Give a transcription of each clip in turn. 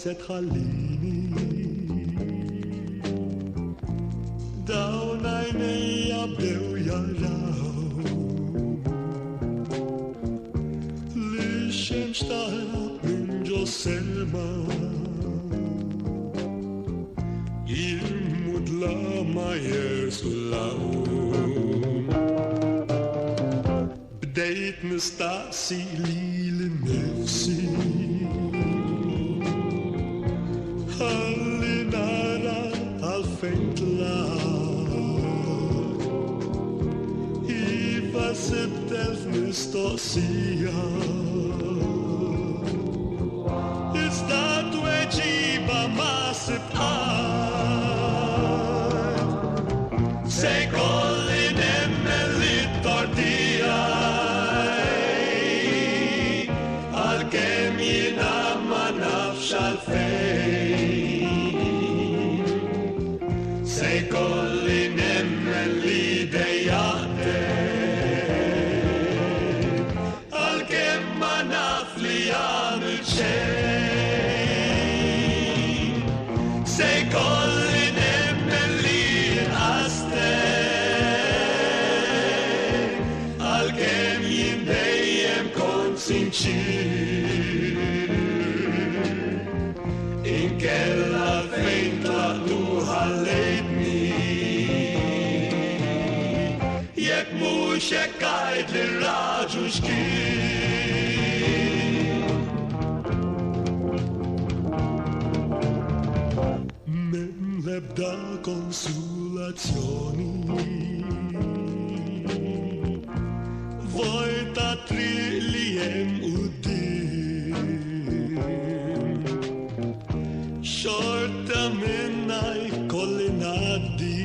set halini Down eine abreu yarau Liechtenstein in Joselma Il mudla maier sulau بديت نستعصي لنفسي خلي نارا عالفنتلا إيفا سبتلف مستقصية استعد وجيبة ما سبقات سيكولي نملي التردية الكم ينام ما نفش الفين سيكولي نملي دياتك الكم ما نفلي عمل شيء سيكولي نملي أستك الكم ينديم كون sincer in quella fenta tu halleitni jek mux jekkajt li raġu xkien men lebda konsolazzjoni Vojta triq li jem uddim Xorta minna jkolli naddi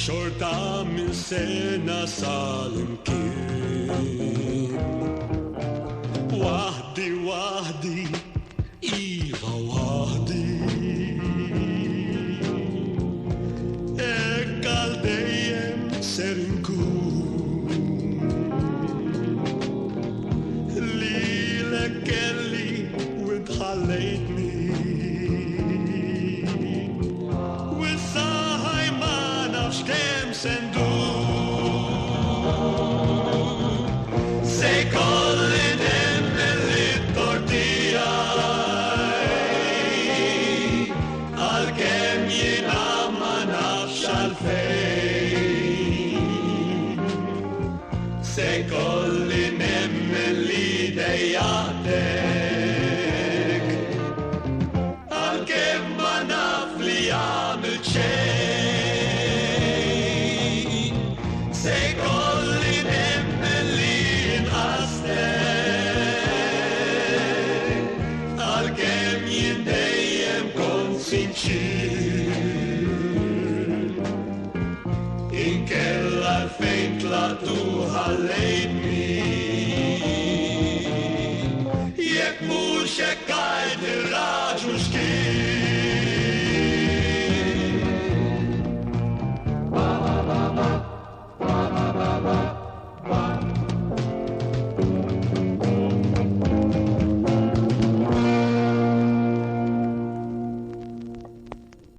Xorta min sena sal-imkien Wahdi, wahdi, iva wahdi Ekkal dejjem ser inkun Lilek kelli u intħallejtni U issa ħajma nafx kemm se ndur Se jkolli nemmel it-tortijaj Għalkemm jiena ma nafx għalfejn Se jkolli nemmen li dejjatek Għalkemm ma naf li għamilt xejn Se jkolli nemmen li inqastek Għalkemm jien dejjem kont sinċir in kella fejn tlaqtu ħallejtni